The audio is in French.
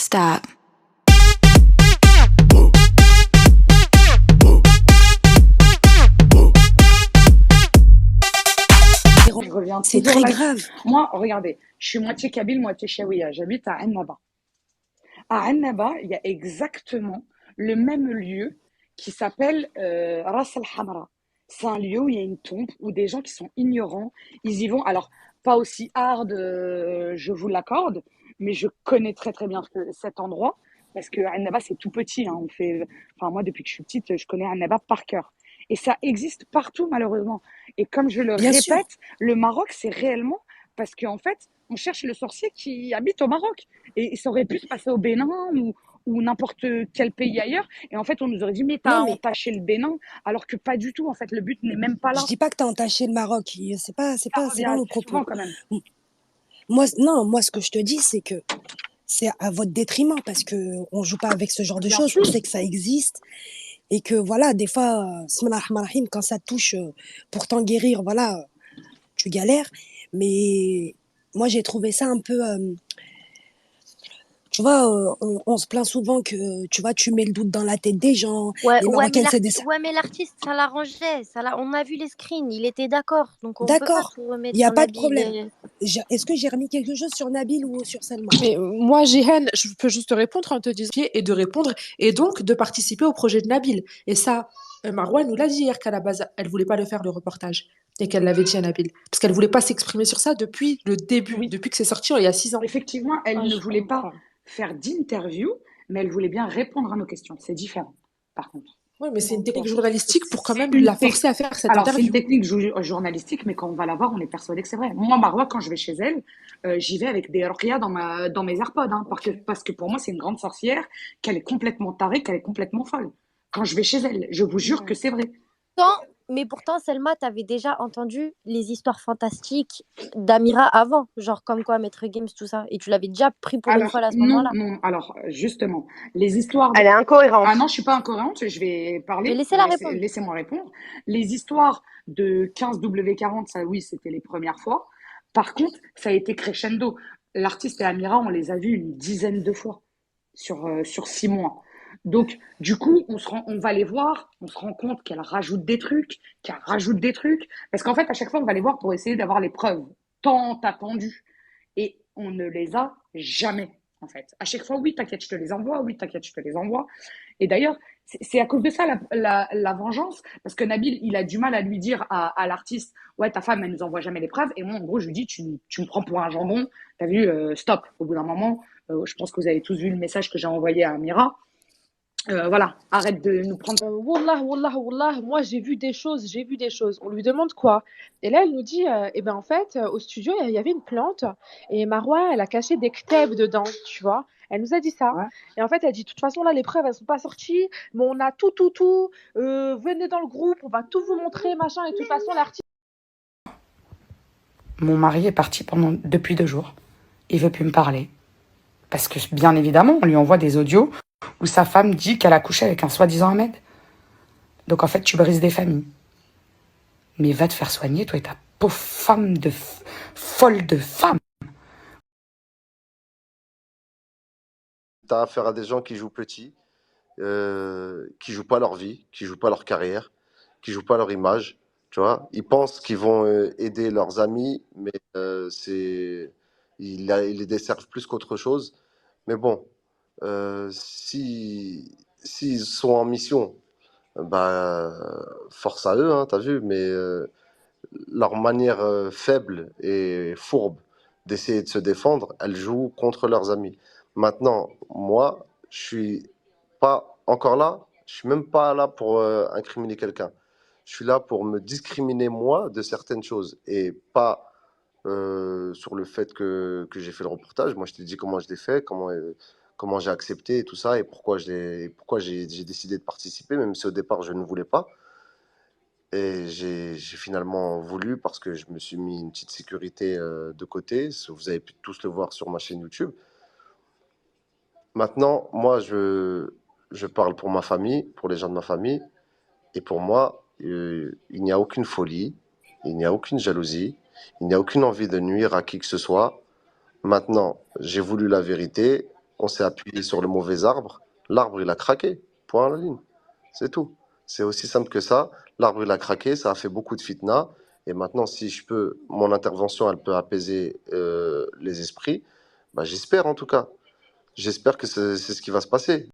Stop. Je reviens C'est toujours très là. grave. Moi, regardez, je suis moitié kabyle, moitié chaouia. J'habite à Annaba. À Annaba, il y a exactement le même lieu qui s'appelle Ras Al Hamra. C'est un lieu où il y a une tombe où des gens qui sont ignorants, ils y vont. Alors, pas aussi hard, je vous l'accorde, mais je connais très très bien cet endroit parce que Annaba c'est tout petit. Hein. Enfin moi depuis que je suis petite, je connais Annaba par cœur. Et ça existe partout malheureusement. Et comme je le Bien sûr. répète, le Maroc c'est réellement parce qu'en fait on cherche le sorcier qui habite au Maroc. Et ça aurait pu se passer au Bénin ou n'importe quel pays ailleurs. Et en fait, on nous aurait dit, mais Non, t'as mais entaché le Bénin, alors que pas du tout. En fait, le but n'est même pas je là. dis pas que tu as entaché le Maroc. Ça C'est revient pas mon assez propos. souvent quand même. Moi, non, moi, ce que je te dis, c'est que c'est à votre détriment parce que on joue pas avec ce genre de Bien choses. On sûr. sait que ça existe et que voilà, des fois, Bismillah ar-Rahman ar-Rahim, quand ça touche pour t'en guérir, voilà, tu galères. Mais moi, j'ai trouvé ça un peu. Tu vois, on se plaint souvent que tu vois, tu mets le doute dans la tête des gens. Ouais, Les Marocaines, c'est des. ouais, mais l'artiste, ça l'arrangeait. On a vu les screens, il était d'accord. Donc on peut pas D'accord, tout il remettre n'y a sur pas de Nabil. problème. Est-ce que j'ai remis quelque chose sur Nabil ou sur Selma? Mais moi, Jihen, je peux juste te répondre en te disant et de répondre et donc de participer au projet de Nabil. Et ça, Marouane nous l'a dit hier qu'à la base, elle voulait pas le faire le reportage et qu'elle l'avait dit à Nabil parce qu'elle voulait pas s'exprimer sur ça depuis le début, Oui, depuis que c'est sorti il y a 6 ans. effectivement, elle Ah, ne je voulait pas comprends. faire d'interview, mais elle voulait bien répondre à nos questions. C'est différent, par contre. Oui, mais c'est une Donc, technique journalistique pour quand c'est même une la tech- forcer à faire cette Alors, c'est une interview. technique journalistique, mais quand on va la voir, on est persuadé que c'est vrai. Moi, Marois, quand je vais chez elle, j'y vais avec des ruqyas dans mes AirPods, hein, Ok. parce que pour moi, c'est une grande sorcière, qu'elle est complètement tarée, qu'elle est complètement folle. Quand je vais chez elle, je vous jure que Ouais. c'est vrai. Mais pourtant, Selma, t'avais déjà entendu les histoires fantastiques d'Amira avant, genre comme quoi Maître Games, tout ça. Et tu l'avais déjà pris pour une Alors, folle à ce non, moment-là. non. Alors, justement, les histoires de... Elle est Ah incohérente. non, je suis pas incohérente, je vais Mais parler, laissez-la répondre. laissez-moi répondre. Les histoires de 15W40, ça oui, c'était les premières fois. Par contre, ça a été crescendo. L'artiste et Amira, on les a vus une dizaine de fois sur 6 mois. Donc, du coup, on va les voir, on se rend compte qu'elle rajoute des trucs, qu'elle rajoute des trucs. Parce qu'en fait, à chaque fois, on va les voir pour essayer d'avoir les preuves tant attendues. Et on ne les a jamais, en fait. À chaque fois, oui, t'inquiète, je te les envoie, oui, t'inquiète, je te les envoie. Et d'ailleurs, c'est à cause de ça la vengeance, parce que Nabil, il a du mal à lui dire à l'artiste, ouais, ta femme, elle nous envoie jamais les preuves. Et moi, en gros, je lui dis, tu me prends pour un jambon, t'as vu, stop. Au bout d'un moment, je pense que vous avez tous vu le message que j'ai envoyé à Amira. Voilà, arrête de nous prendre. Wallah, wallah, wallah, moi j'ai vu des choses, j'ai vu des choses. On lui demande quoi? Et là, elle nous dit, eh ben en fait, au studio, il y avait une plante et Marwa, elle a caché des ktèbs dedans, tu vois. Elle nous a dit ça. Ouais. Et en fait, elle dit, de toute façon, là, les preuves, elles sont pas sorties, mais on a tout. Venez dans le groupe, on va tout vous montrer, machin. Et de toute façon, l'artiste. Mon mari est parti depuis 2 jours. Il veut plus me parler. Parce que, bien évidemment, on lui envoie des audios où sa femme dit qu'elle a couché avec un soi-disant Ahmed. Donc, en fait, tu brises des familles. Mais va te faire soigner, toi et ta pauvre femme folle de femme. T'as affaire à des gens qui jouent petit, qui jouent pas leur vie, qui jouent pas leur carrière, qui jouent pas leur image. Tu vois, ils pensent qu'ils vont aider leurs amis, mais ils les desservent plus qu'autre chose. Mais bon, s'ils sont en mission, bah, force à eux, hein, t'as vu, mais leur manière faible et fourbe d'essayer de se défendre, elles jouent contre leurs amis. Maintenant, moi, je suis pas encore là, je suis même pas là pour incriminer quelqu'un. Je suis là pour me discriminer moi de certaines choses et pas sur le fait que j'ai fait le reportage. Moi, je t'ai dit comment je l'ai fait, comment j'ai accepté et tout ça et pourquoi j'ai décidé de participer, même si au départ je ne voulais pas. Et j'ai finalement voulu parce que je me suis mis une petite sécurité de côté. Vous avez pu tous le voir sur ma chaîne YouTube. Maintenant, moi, je parle pour ma famille, pour les gens de ma famille. Et pour moi, il n'y a aucune folie, il n'y a aucune jalousie, il n'y a aucune envie de nuire à qui que ce soit. Maintenant, j'ai voulu la vérité on s'est appuyé sur le mauvais arbre, l'arbre il a craqué, point à la ligne, c'est tout. C'est aussi simple que ça, l'arbre il a craqué, ça a fait beaucoup de fitna, et maintenant si je peux, mon intervention elle peut apaiser les esprits, bah, j'espère en tout cas, j'espère que c'est ce qui va se passer.